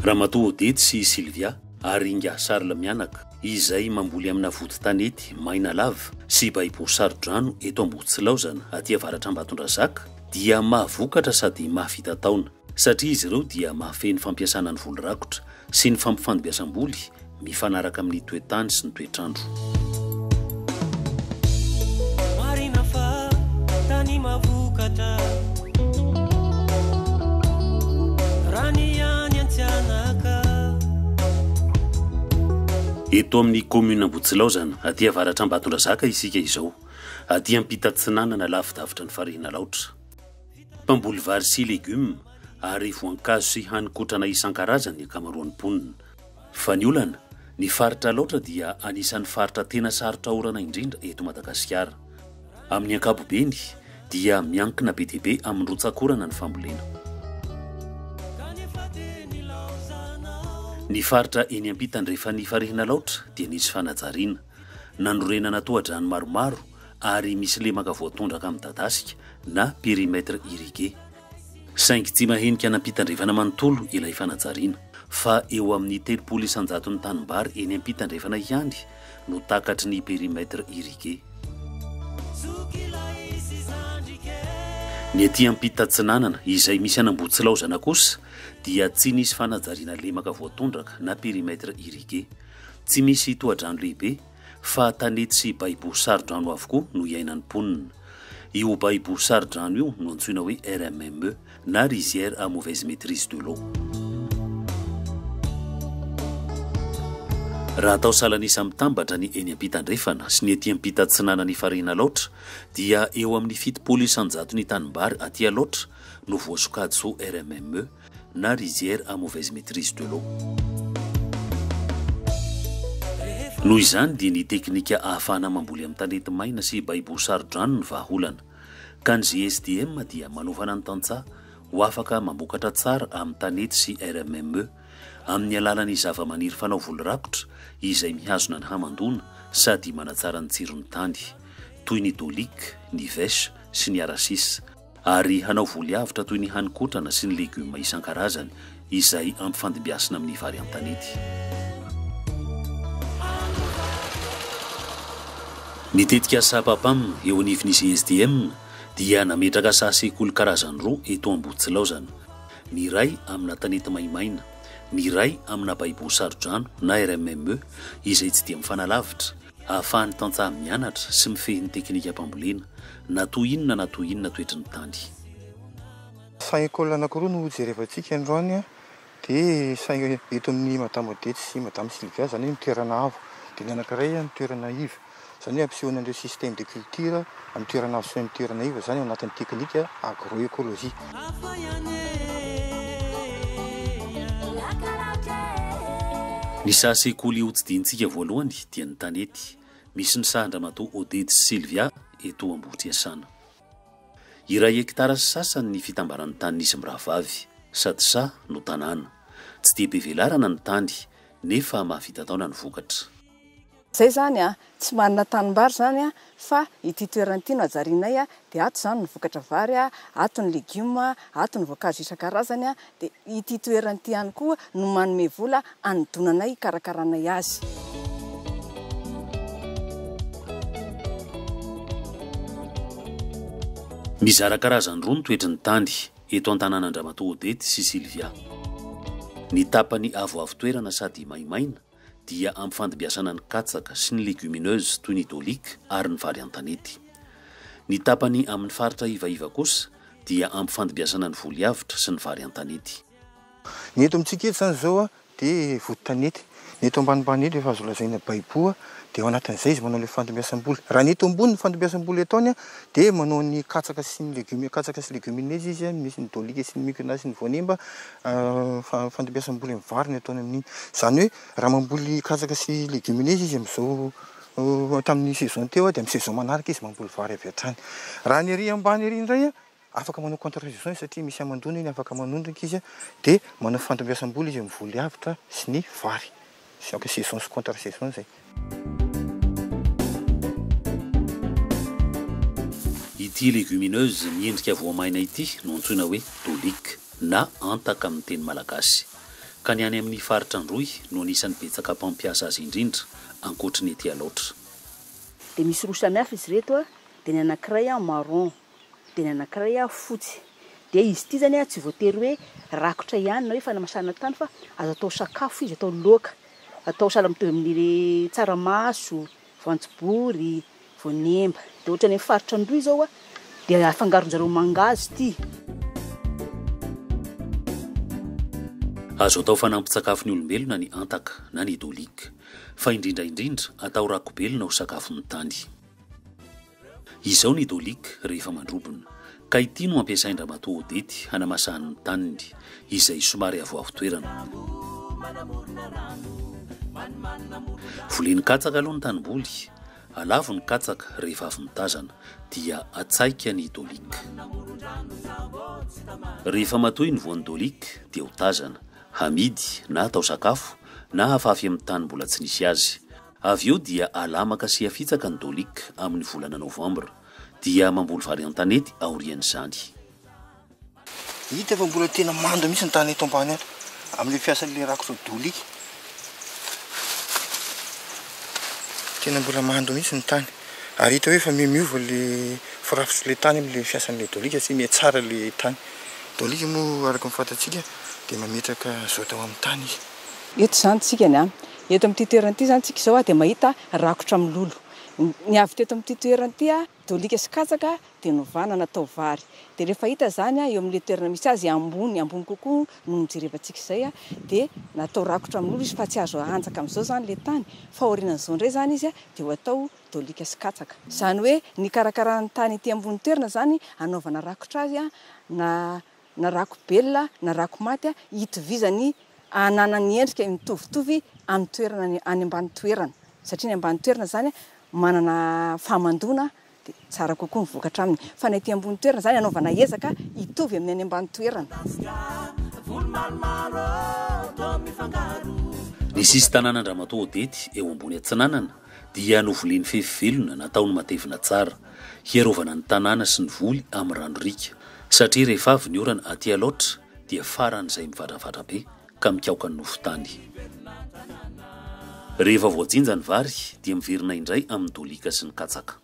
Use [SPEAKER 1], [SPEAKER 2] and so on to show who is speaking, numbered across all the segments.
[SPEAKER 1] Ramatoa Odety sy Sylvia ary Inga Charles mianaka izay mamboly amina voton-tanety maina lava sy baibo-sarodrano eto Ambohitsilaozana aty avaratra Ambatondrazaka dia mahavokatra sady mahavita taona satria izy ireo dia mahafeno fampiasana ny volo rakotra sy ny fampifandimbiasam-boly mifanaraka amin'ny toetany sy ny toetrandro.
[SPEAKER 2] Marina fa tany mavokatra
[SPEAKER 1] eto amin'ny commune Ambohitsilaozana aty avaratra Ambatondrazaka isika izao aty ampita-tsinanana lavidavitra ny farihina laotra. Mpamboly vary sy legioma ary voankazo sy hanin-kotrana isan-karazany akamaroan'ny mponina. Fa ny olana ny faritra laotra dia anisan'ny faritra tena sarotra orana indrindra eto Madagasikara. Amin'ny ankapobeny dia miankina be dia be amin'ny rotsakorana ny fambolena. Ny faritra eny ampitany rehefa ny farihina laotra dia nisy fanajariana nanorenana toha-drano maromaro ary misy lemaka voatondraka amin'ny dadasika na périmètre irrigué. Saingy tsy mahenika anampitany rehefa namanontolo ilay fanajariana fa eo amin'ny 300 ny tanimbary eny ampitany rehefa ihany no takatry ny périmètre irrigué. Ny aty ampita-tsinanana izay misy an'Ambohitsilaozana kosa dia tsy nisy fanajariana lemaka voatondraka na périmètre irrigué, tsy misy toha-drano lehibe fa tanety sy baibo-sarodrano avokoa no iainan'ny mponina. Io baibo-sarodrano io no antsoina hoe RMME na rizière à mauvaise maîtrise de l'eau. Raha atao salanisa mitambatra ny eny ampita-drefana sy ny ety ampita-tsinanana ny farihina laotra dia eo amin'ny 700 ny tanimbary aty laotra no voasokajy so RMME na rizière à mauvaise maîtrise de l'eau. Noho izany dia ny teknika ahafahana mamboly amin'ny tanety maina sy baibo-sarodrano ny vahaolana ka ny GSDM dia manovana ny tantsaha ho afaka mambokatra tsara amin'ny tanety sy RMME amin'ny alalan'ny zava-maniry fanao volo rakotra izay mihazona ny hamandona sady manatsara ny tsirony tany toy ny dolique, ny veshe sy ny arasisa ary hanao voly avitra toy ny hanin-kotrana sy ny legioma isan-karazany izay ampifandimbiasina amin'ny vary an-tanety. Nitetika sapapam eo anivon'ny GSDM dia nametraka sasekoly karazany roa eto Ambohitsilaozana, ny iray amina tanety maimaina, ny iray amina baibo-sarodrano na RMME izay tsy dia mifanalavitra ahafahany tantsaha mianatra sy mifehy ny teknika mpambolena na toy inona na toy inona toetry ny tany.
[SPEAKER 3] Sain-école anankiroa no jerevantsika androany dia sain eto amin'ny Madame Odety sy Madame Sylvia zany hoe toerana avo dia ny anankiray ny toerana iva zany hoe ampisehoana an'ireo système de culture amin'ny toerana avo sy ny toerana iva zany ao anatin'ny teknika agroécologie.
[SPEAKER 1] Ny sasekoly io tsy dintsika voalohany dia ny tanety misy ny sahandramatoa Odety sy Sylvia eto Ambohitriasana. Iray hektara sasany ny fitambaran'ny tany nisy mirahavavy sady sa no tanàna. Tsy dia be velarana ny tany nefa mahavita taona ny vokatra.
[SPEAKER 4] Zay zany tsy manana tanimbary zany fa ity toerana ity no ajarianay dia ato zany ny vokatra vary ato ny legioma, ato ny voankazo isan-karazany dia ity toerana ity ihany koa no manome vola anodonanay karakaranay azy.
[SPEAKER 1] Mizara karazany roa ny toetry ny tany eto an-tanàn'Andramatoa Odety sy Sylvia. Ny tapany avoavo toerana sady maimaina dia ampifandimbiasana ny katsaka sy ny légumineuse toy ny dolique ary ny vary an-tanety. Ny tapany amin'ny faritra ivaiva kosa dia ampifandimbiasana ny voly avitra sy ny vary an-tanety.
[SPEAKER 3] Ny eto amintsika eto zany zao dia voton-tanety. Ny eto ambanimbany eto efa azo lazaina baibo dia ao anatin'izay izy manao ilay fandimbiasam-boly. Raha ny eto ambony ny fandimbiasam-boly ataony dia manao ny katsaka sy ny legioma, katsaka sy légumineuse izy misy ny dolique sy ny micona sy ny voanemba fandimbiasam-boly amin'ny vary ny ataony amin'iny. Zany hoe raha mamboly katsaka sy légumineuse izy amin'izao tamin'ny saison teo dia amin'ny saison manaraka izy mamboly vary avy hatrany. Raha ny ery ambany ery indray afaka manao contre-saison satria misy amandona iny afaka manondraka izy dia manao fandimbiasam-boly izy amin'ny voly avitra sy ny vary. C'est que saison sy contre-saison zay.
[SPEAKER 1] Ity légumineuse miendrika voamaina ity no antsoina hoe dolique na antaka amin'ny teny malagasy. ka ny any amin'ny faritra Androy no anisan'ny betsaka mpampiasa azy indrindra ankoatry ny ety aloatra.
[SPEAKER 5] Dia misy roa samihafa izy reto dia ny anankiray marron dia ny anankiray fotsy. Dia izy ity zany tsy voatery hoe rakotra ihany na hoe fanamasana tany fa azo atao sakafo izy, atao laoka, atao sahala mitovy amin'ny tsaramaso, voanjobory, voanemba. Dia ohatra ny faritra Androy zao dia afangaron-jareo mangazy ity.
[SPEAKER 1] Azo atao fanampin-tsakafo ny olombelona ny antaka na ny dolika, fa indrindra atao rakobelona ho sakafon'ny tany. Izao ny dolika rehefa mandrobona, ka ity no ampiasain-dra Ramatoa Odety hanamasahan'ny taniny izay somary avoavo toerana. Voleny katsaka aloha ny tanimboly, alavo ny katsaka rehefa avy mitazana dia atsaika ny dolika. Rehefa matoy ny voan'ny dolika dia ho tazana, hamidy na atao sakafo na hafafy amin'ny tany mbola tsy nisy azy. Avy eo dia alamaka sy afitsaka ny dolika amin'ny volana Novambra dia mamboly vary an-tanety aorian'izany.
[SPEAKER 3] Hita fa mbola tena mando mihitsy ny tany eto ambany ato amin'ny fiasan'le rakotra dolika. Tena mbola mando mihitsy ny tany. Ary hita hoe fa miova le firafitry le tany amin'le fiasan'le dolika sy mihatsara le tany. Dolika moa araka ny fantatsika dia mametraka zao tao amin'ny tany izy.
[SPEAKER 4] Eto zany tsika ny eto amin'ity toerana ity zany tsika izao dia mahita rakotra milolo. Ny avy teto amin'ity toerana ity dolika sy katsaka dia novana natao vary. Dia rehefa hita zany eo amin'le toerana misy azy ambony kokoa no mijerevantsika izay dia natao rakotra milolo izy fa tsy azo antsaka amin'izao zany le tany fa aorian'izao indray zany izy dia ho atao dolika sy katsaka. Zany hoe ny karakarahan'ny tany ety ambony toerana zany anaovana rakotra azy na rakobelona na rakomaty hitovizany ananany endrika mitovitovy amin'ny toerana any ambany toerana. Satria ny ambany toerana zany manana fahamandona dia tsara kokoa ny vokatra aminy. Fa ny ety ambony toerana zany anaovana ezaka hitovy amin'ny any ambany toerana.
[SPEAKER 1] Ny sisy tanànan Ramatoa Odety eo ambony Atsinanana dia novoleny fefivelona nataony matevina tsara, hiarovana ny tanàna sy ny voly amin'ny randrorika. Satria rehefa avy ny orana aty aloatra dia faran'izay mivadravadra be ka mikaoka ny nofotany. Rehefa voajinja ny vary dia miverina indray amin'ny dolika sy ny katsaka.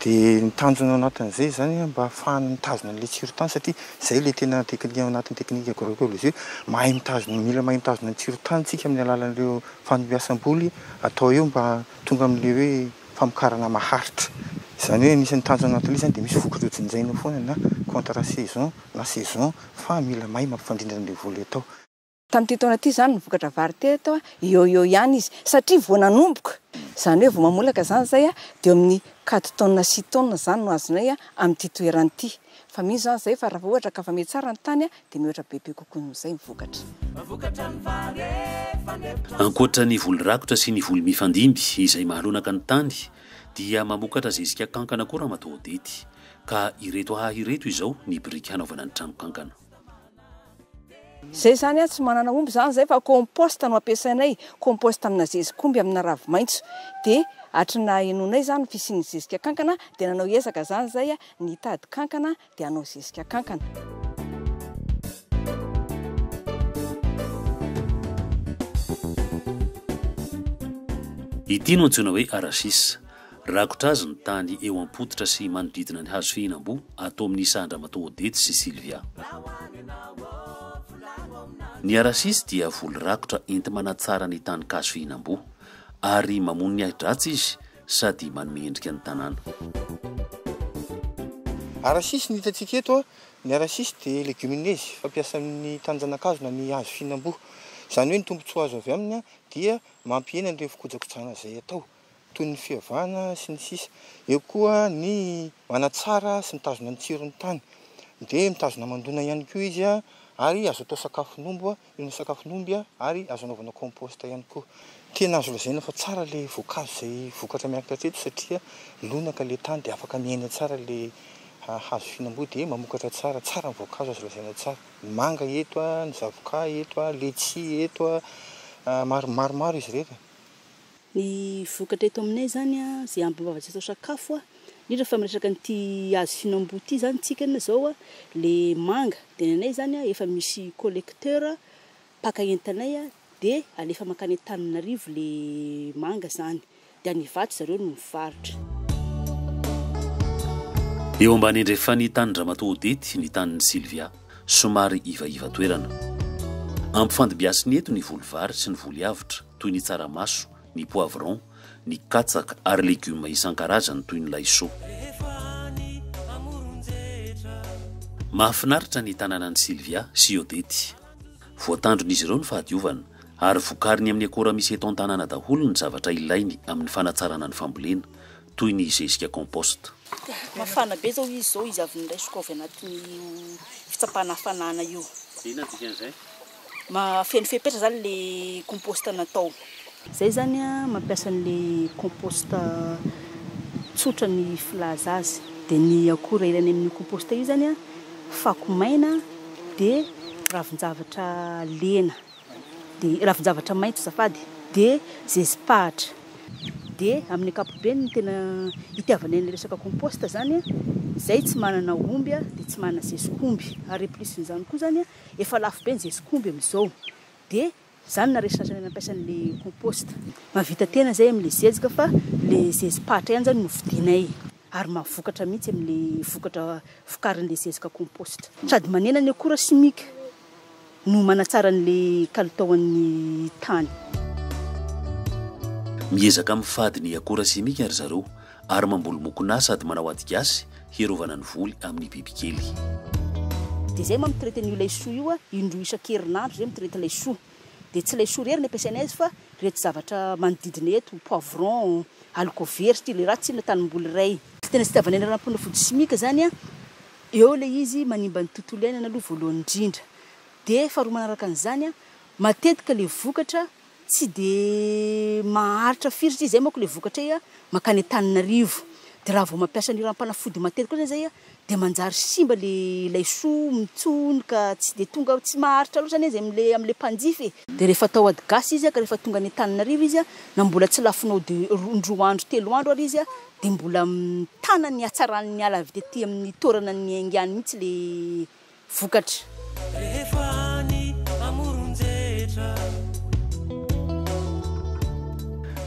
[SPEAKER 3] Dia ny tanjona anatin'izay zany mba ahafahana mitazona an'ilay tsirotany satria izay le tena teknika anatin'ny teknika agroekôlôjia, mahay mitazona, mila mahay mitazona ny tsirotany tsika amin'ny alalan'ireo fanomeasam-boly atao eo mba tonga amin'ilay hoe famokarana maharitra. Izany hoe nisy ny tanjona anatin'ilay zany dia misy vokatra jinjaina foana na contre saison na saison fa mila mahay mampifandrindra an'ilay voly atao.
[SPEAKER 4] Tamin'ity taona ity zany ny vokatra vary teto eo ihany izy satria vao nanomboka. Zany hoe vao mamolaka zany zay dia amin'ny 4 tonnes sy 6 tonnes zany no azonay amin'ity toerana ity. Fa misy zany zay fa raha ohatra ka fa metsara ny tany dia mihoatra bebe kokoa nohozay ny vokatra.
[SPEAKER 1] Ankoatra ny voly rakotra sy ny voly mifandimby izay mahalonaka ny tany dia mamokatra zezika kankana koa Ramatoa Odety, ka ireto ireto izao ny biriky hanaovana ny trano kankana.
[SPEAKER 4] Zay zany tsy manana omby zany zay fa komposta no ampiasainay, komposta amina zezikomby amina ravi-maitso. Dia atrina henonay zany fisiany zezika kankana dia nanao ezaka zany zay ny tady kankana dia hanao zezika kankana.
[SPEAKER 1] Ity no antsoina hoe arachis. Rakotra azy ny tany eo am-potitra sy manodidina ny hazo fihinam-bo atao amin'ny isahan'ny Ramatoa Odety sy Sylvia. Ny arachis dia voly rakotra enti manatsara ny tany-kazo fihinam-bo ary mamono ny ahi-dratsy izy sady manome endrika ny tanàna.
[SPEAKER 3] Arachis ny hitantsika eto ny arachis dia légumineuse fampiasa amin'ny tanjanakazo na ny hazo fihinam-bo. Izany hoe ny tombontsoa azo avy aminy dia mampihena an'ireo fikojakojana izay atao toy ny fihavana sy ny sisa. Eo koa ny manatsara sy mitazona ny tsiron'ny tany dia mitazona mandona ihany koa izy ary azo atao sakafon'omby, io sakafon'omby ary azo anaovana komposta ihany koa. Tena azo lazaina fa tsara le voankazo izay vokatra miakatra teto satria lonaka le tany dia afaka miaina tsara le hazo fihinam-bo dia mamokatra tsara, tsara ny voankazo azo lazaina tsara. Ny manga eto, ny zavoka eto, letsia eto, maromaro izy rehetra.
[SPEAKER 5] Ny vokatra eto aminay zany izay ampy atao sakafo indrindra fa miresaka n'ity hazo fihinam-bo ity zany tsika zao le manga dia nenay zany efa misy collecteur paka entanay dia alefa makany Antananarivo le manga zany dia any Ivato zareo no mivarotra.
[SPEAKER 1] Eo ambany andrefa ny tany Ramatoodety ny tanin'ny Sylvia somary ivaiva toerana. Ampifandibiasiny eto ny volovary sy ny voliavitra toy ny tsaramaso, ny poivron, ny katsaka ary legioma isan-karazany toy ny laisoa. Mahafinaritra ny tanànan'i Sylvia sy Odety. Voatandron'izy ireo ny fahadiovana ary vokariny amin'ny akora misy eto an-tanàna daholo ny zavatra ilainy amin'ny fanatsarana ny fambolena toy ny zezika compost.
[SPEAKER 5] Mafana be zao izy zao izy avy niraisiko avy anatin'ny fitsapahana hafanana io.
[SPEAKER 1] Inona dikan'izay?
[SPEAKER 5] Mafenofepetra zany le compost natao. Zay zany mampiasa an'le compost tsotra ny filaza azy dia ny akora ilainy amin'ny compost io zany fako maina dia ravin-javatra lena dia ravin-javatra maitso zafady dia zezipahatra. Dia amin'ny ankapobeny ny tena itiavana ny resaka compost zany zay tsy manana omby dia tsy manana zezik'omby ary plus n'izany koa zany efa lafo be ny zezik'omby amin'izao dia zany na resatra nampiasa an'le compost. Mavita tena zay amin'le zezika fa le zezipahatra ihany zany no vidinay ary mahavokatra mihitsy amin'le vokatra vokarin'le zezika compost. Sady manena ny akora simika no manatsara an'le kalitaon'ny tany.
[SPEAKER 1] Miezaka mifady ny akora simika ary zareo ary mamboly mokona sady manao ady gasy hiarovana ny voly amin'ny bibikely.
[SPEAKER 5] Dia zay mitraite ny laisoa io indroa isan-kerinandro zay mitraite laisoa. Dia tsy laisoa rery ny ampiasaina azy fa reto zavatra manodidina eto poivron, alcoversy le raha tsy na tanimboly iray. Tena tsy tiavana ny rampona fody simika zany eo le izy manimba ny tontolo iainana aloha voalohany indrindra. Dia faharoa manaraka an'izany matetika le vokatra tsy dia maharitra firitra izy zay manko le vokatra makany Antananarivo. Dia raha vao mampiasa ny ranom-panafody matetika koa zay dia manjary simba le laisoa mitsonika tsy dia tonga tsy maharitra loatra zany izy amin'le mpanjify. Dia rehefa atao ady gasy izy ka rehefa tonga ny Antananarivo izy na mbola tsy lafinao dia 2 andro 3 andro ary izy dia mbola mitana ny hatsarany ala avy tety amin'ny toerana ny aingany mihitsy le vokatra.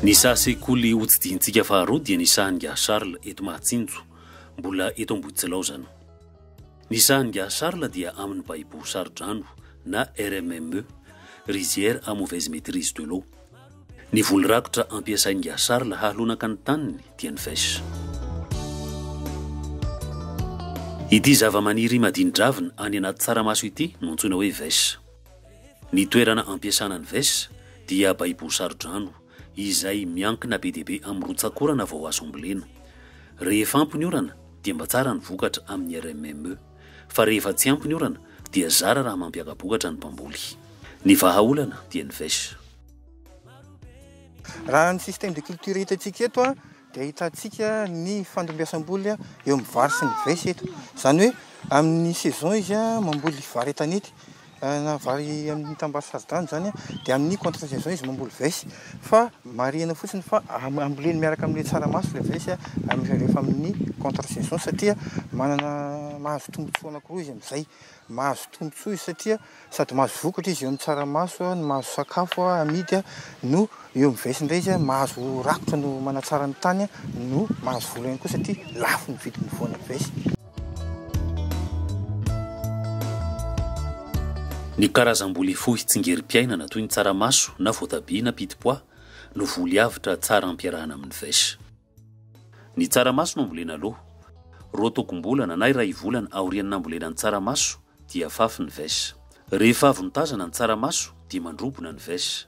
[SPEAKER 1] Ny sasekoly hotsidintsika faharoa dia ny sahan'Ga Charles eto Mahatsinjo mbola eto Amboditsilaho zany. Ny sahan'Ga Charles dia amin'ny Baibo Sardrano na RMME, rizière à mauvaise maîtrise de l'eau. Ny voly rakotra ampiasain'Ga Charles hahalonaka ny taniny dia ny vesy. Ity zava-maniry madin-dravina any anaty tsaramaso ity no antsoina hoe vesy. Ny toerana ampiasana ny vesy dia Baibo Sardrano izay miankina be dia be amin'ny rotsakorana vao azo ambolena. Rehefa ampy ny orana dia mba tsara ny vokatra amin'ny RMME, fa rehefa tsy ampy ny orana dia zara raha mampiakabokatra ny mpamboly. Ny vahaolana dia ny vesy.
[SPEAKER 3] Raha ny système de culture hitantsika eto dia hitantsika ny fandombiasam-boly eo amin'ny vary sy ny vesy eto. Zany hoe amin'ny saison izy mamboly vary etanety na vary amin'ny tambary Saridano zany dia amin'ny contre saison izy mamboly vesy fa marihana fotsiny fa amboleny miaraka amin'le tsaramaso le vesy rehefa amin'ny contre saison satria manana mahazo tombontsoa anankiroa izy amin'izay. Mahazo tombontsoa izy satria sady mahazo vokatra izy eo amin'ny tsaramaso no mahazo sakafo amidy no eo amin'ny vesy indray izy mahazo rakotra no manatsara ny tany no mahazo vola ihany koa satria lafo ny vidin'ny voana vesy.
[SPEAKER 1] Ny karazam-boly fohy tsingerim-piainana toy ny tsaramaso na voatabia na pitipois no voly avitra tsara ampiarahana amin'ny vesy. Ny tsaramaso no ambolena aloha. Roa tokom-bolana na iray volana aorian'ny ambolena ny tsaramaso dia fafy ny vesy. Rehefa avy notazana ny tsaramaso dia mandrobona ny vesy.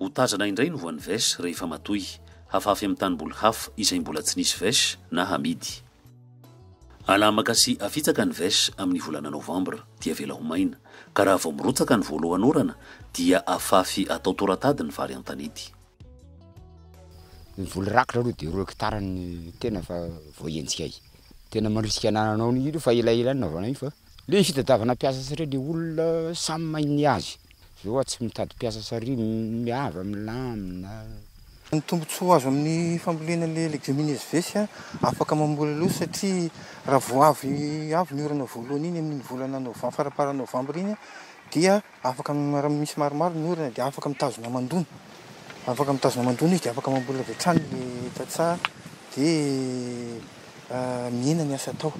[SPEAKER 1] Ho tazana indray no voan'ny vesy rehefa matoy, hafafy amin'ny tanimboly hafa izay mbola tsy nisy vesy na hamidy. Alamaka sy afitsaka ny vesy amin'ny volana Novambra dia vela ho maina, ka raha vao mirotsaka ny voalohany orana dia afafy atao toratady ny vary an-tanety.
[SPEAKER 6] Ny voly rakotra aloha dia 2 hectare ny tena fa voahentsika ay. Tena mandrisika anananao ny io fa elaela ny naovanay fa le fitadiavana piasa satria le olona samy mainy azy. Zao tsy mitady piasa sary miava milamina.
[SPEAKER 3] Ny tombontsoa azo amin'ny fambolena le légumineuses vesy afaka mamboly aloha satria raha vao avy ny orana voalohany iny amin'ny volana Novambra faraparana Novambra iny dia afaka misy maromaro ny orana dia afaka mitazona mandony izy dia afaka mamboly avy hatrany le tatsaha dia mihena ny asa atao.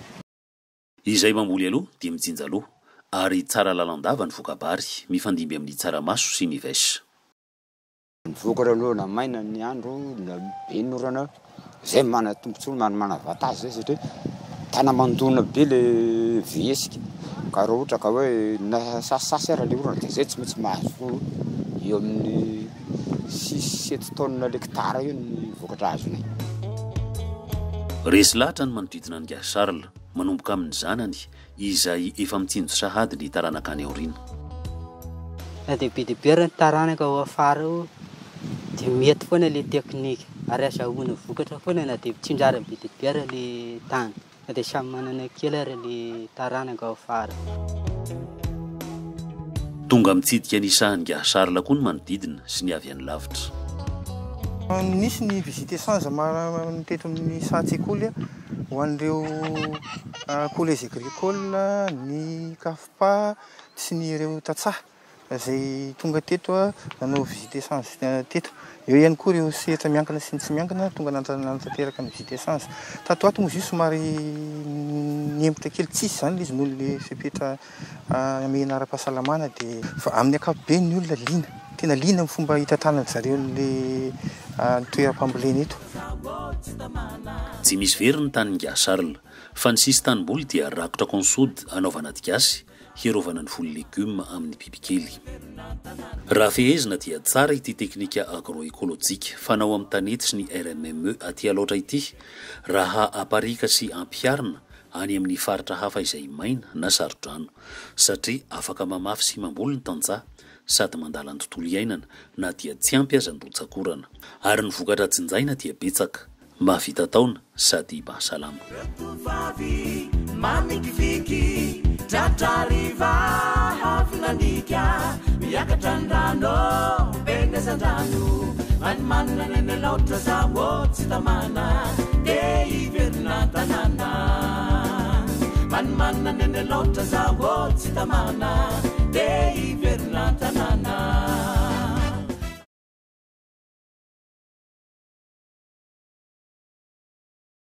[SPEAKER 1] Izay mamboly aloha dia mijinja aloha ary tsara lalandava ny vokabary mifandimby amin'ny tsaramaso sy ny vesy.
[SPEAKER 6] Ny vokatra aloha na maina ny andro na be ny orana zay mana tombontsoa mana avantage zay satria tana mandona be le vesika ka raha ohatra ka hoe na sasasy ara le orana dia zay tsy maintsy mahazo eo amin'ny 6-7 tonnes l'hectare io ny vokatra azonay.
[SPEAKER 1] Resy lahatra ny manodidina ny Charles manomboka amin'ny zanany izay efa mitsinjo sahady ny taranaka any aoriana.
[SPEAKER 7] Na dia be dia be ny taranaka ao afara io dia mety foana le teknika ary azahoana vokatra foana na dia tsinjara be dia be ary le tany na dia samy manana kely ary le taranaka ao afara.
[SPEAKER 1] Tonga mitsidika ny sahan'ny Charles koa ny manodidina sy ny avy any lavitra.
[SPEAKER 3] Nisy ny visite essence teto amin'ny sahatsekoly ho an'ireo collège agricole ny kafipa sy ny ireo tatsaha zay tonga teto nanao visite essence teto. Eo ihany koa ireo sehatra miankina sy ny tsy miankina tonga nantanteraka ny visite essence. Tato ato moa izy somary niembotra kely tsisy zany le izy noho le fepetra amena ara-pahasalamana dia fa amin'ny ankapobeny ny olona liana tena liana amin'ny fomba hitantanany zareo le toeram-pambolena eto.
[SPEAKER 1] Tsy misy very ny tanin'ny Charles fa ny sisy tanimboly dia rakotra consoude anaovana digasy hierovana ny folo legioma amin'ny bibikely. Raha fehezina dia tsara ity teknika agroekolojika fanao amin'ny tanety sy ny RMME aty aloatra ity raha aparika sy ampiarina any amin'ny faritra hafa izay maina na sarodrano satria afaka mamafy sy mamboly ny tantsaha sady mandala ny tontolo iainana na dia tsy ampy aza ny rotsakorana ary ny vokatra tsinjaina dia betsaka mahavita taona sady mahasalama.
[SPEAKER 2] Tatriva hafinandika miakatra ndrano bendesan-drano manana neny laotra zaho tsy tamana dia hiverina tanàna manana neny laotra zaho tsy tamana dia hiverina tanàna.